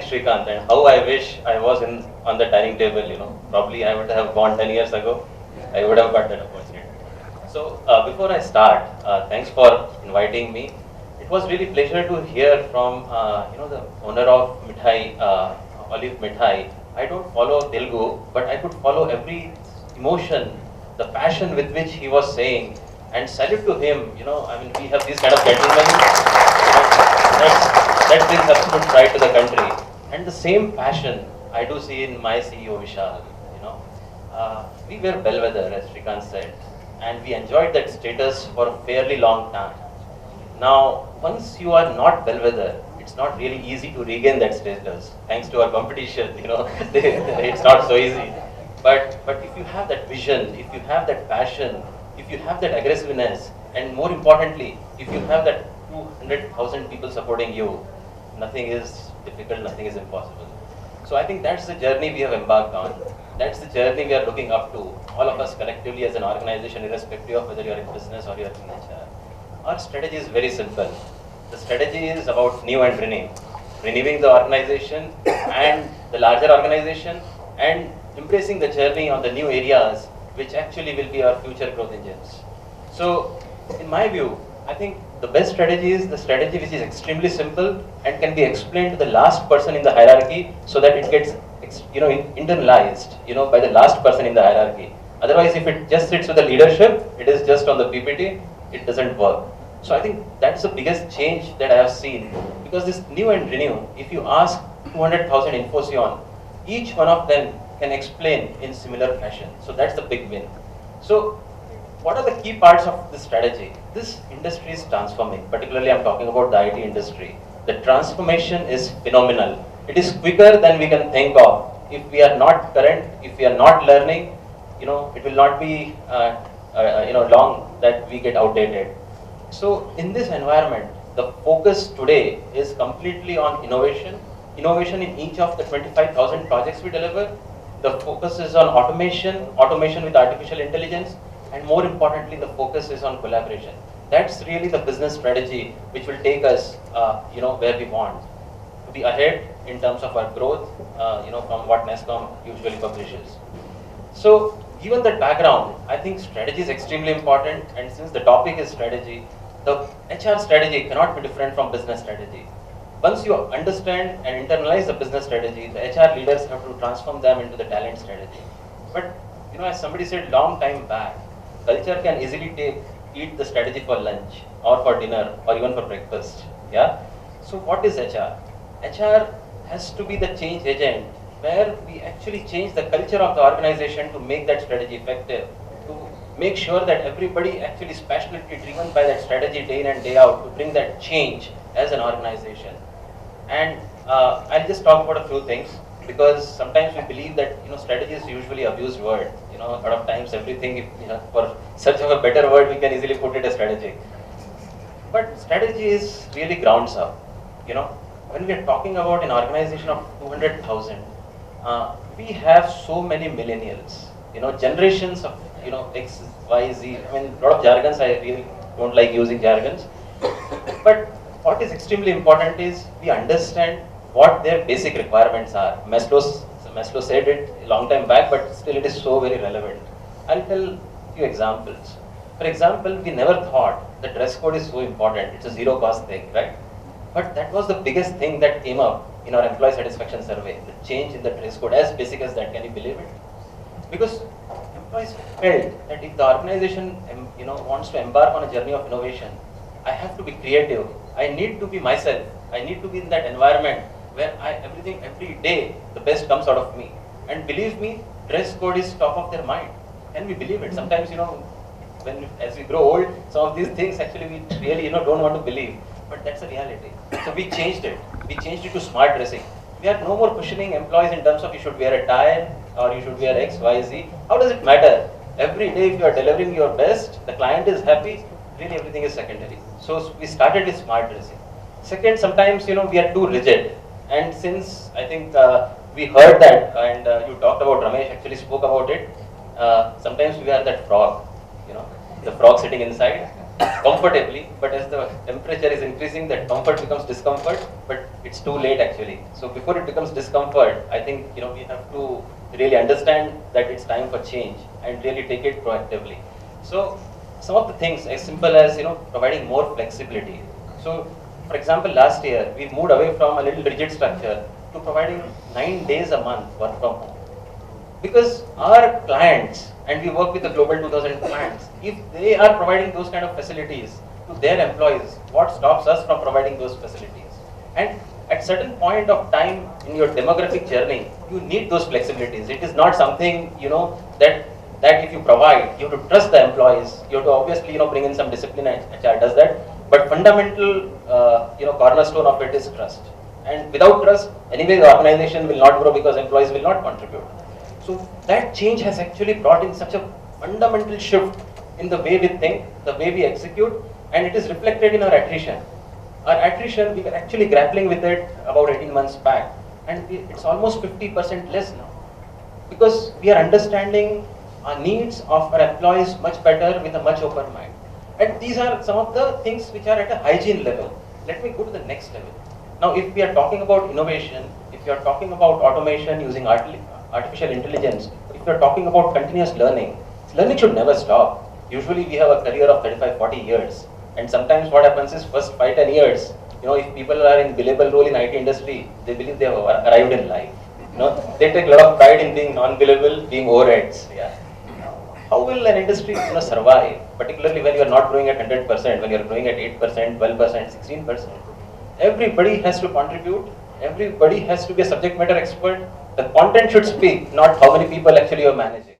Thanks, Shrikant. And how I wish I was on the dining table. Probably I would have gone 10 years ago. I would have got that opportunity. So before I start, thanks for inviting me. It was really pleasure to hear from the owner of Mithai, Olive Mithai. I don't follow Telugu, but I could follow every emotion, the passion with which he was saying, and salute to him. I mean, we have these kind of gentlemen. That brings absolute pride to the country. And the same passion I do see in my CEO Vishal. We were bellwether, as Shrikant said, and we enjoyed that status for a fairly long time. Now, once you are not bellwether, it's not really easy to regain that status. Thanks to our competition, it's not so easy. But if you have that vision, if you have that passion, if you have that aggressiveness, and more importantly, if you have that 200,000 people supporting you, nothing is difficult, nothing is impossible. So I think that's the journey we have embarked on. That's the journey we are looking up to, all of us collectively as an organization, irrespective of whether you're in business or you're in HR. Our strategy is very simple. The strategy is about new and renew. Renewing the organization and the larger organization, and embracing the journey on the new areas, which actually will be our future growth engines. So, in my view, I think the best strategy is the strategy which is extremely simple and can be explained to the last person in the hierarchy, so that it gets internalized by the last person in the hierarchy. Otherwise, if it just sits with the leadership, it is just on the PPT, it doesn't work. So I think that's the biggest change that I have seen, because this new and renew, if you ask 200,000 Infosys, each one of them can explain in similar fashion. So that's the big win. So what are the key parts of this strategy? This industry is transforming, particularly I'm talking about the IT industry. The transformation is phenomenal. It is quicker than we can think of. If we are not current, if we are not learning, it will not be long that we get outdated. So in this environment, the focus today is completely on innovation. Innovation in each of the 25,000 projects we deliver. The focus is on automation with artificial intelligence, and more importantly, the focus is on collaboration. That's really the business strategy which will take us, where we want to be ahead in terms of our growth, from what NESCOM usually publishes. So, given that background, I think strategy is extremely important, and since the topic is strategy, the HR strategy cannot be different from business strategy. Once you understand and internalize the business strategy, the HR leaders have to transform them into the talent strategy. But, as somebody said long time back, culture can easily eat the strategy for lunch or for dinner or even for breakfast. Yeah. So what is HR? HR has to be the change agent, where we actually change the culture of the organization to make that strategy effective, to make sure that everybody actually is passionately driven by that strategy day in and day out to bring that change as an organization. And I'll just talk about a few things, because sometimes we believe that strategy is usually abused word. A lot of times everything, for search of a better word, we can easily put it as strategy. But strategy is really grounds up. When we are talking about an organization of 200,000, we have so many millennials. Generations of X, Y, Z. I mean, a lot of jargons. I really don't like using jargons. But what is extremely important is we understand what their basic requirements are. Maslow said it a long time back, but still it is so very relevant. I'll tell a few examples. For example, we never thought the dress code is so important. It's a zero cost thing, right? But that was the biggest thing that came up in our employee satisfaction survey. The change in the dress code, as basic as that. Can you believe it? Because employees felt that if the organization wants to embark on a journey of innovation, I have to be creative. I need to be myself. I need to be in that environment where every day, the best comes out of me. And believe me, dress code is top of their mind. Can we believe it? Sometimes, as we grow old, some of these things actually we really, don't want to believe. But that's a reality. So we changed it. We changed it to smart dressing. We are no more questioning employees in terms of you should wear a tie or you should wear X, Y, Z. How does it matter? Every day if you are delivering your best, the client is happy, really everything is secondary. So we started with smart dressing. Second, sometimes, we are too rigid. And since I think we heard that, and you talked about, Ramesh actually spoke about it, sometimes we are that frog, the frog sitting inside. comfortably, but as the temperature is increasing, that comfort becomes discomfort, but it's too late actually. So before it becomes discomfort, I think we have to really understand that it's time for change and really take it proactively. So some of the things as simple as providing more flexibility. So for example, last year we moved away from a little rigid structure to providing 9 days a month work from home. Because our clients, and we work with the global 2000 clients, if they are providing those kind of facilities to their employees, what stops us from providing those facilities? And at certain point of time in your demographic journey, you need those flexibilities. It is not something that if you provide, you have to trust the employees. You have to obviously bring in some discipline. HR does that, but fundamental cornerstone of it is trust. And without trust, anyway the organization will not grow because employees will not contribute. So that change has actually brought in such a fundamental shift in the way we think, the way we execute, and it is reflected in our attrition. Our attrition, we were actually grappling with it about 18 months back, and it's almost 50% less now. Because we are understanding our needs of our employees much better with a much open mind. And these are some of the things which are at a hygiene level. Let me go to the next level. Now, if we are talking about innovation, if we are talking about automation using artificial intelligence, if we are talking about continuous learning, learning should never stop. Usually we have a career of 35-40 years. And sometimes what happens is first 5-10 years, if people are in billable role in IT industry, they believe they have arrived in life. They take a lot of pride in being non-billable, being overheads. Yeah. How will an industry survive, particularly when you are not growing at 100%, when you are growing at 8%, 12%, 16%? Everybody has to contribute. Everybody has to be a subject matter expert. The content should speak, not how many people actually you are managing.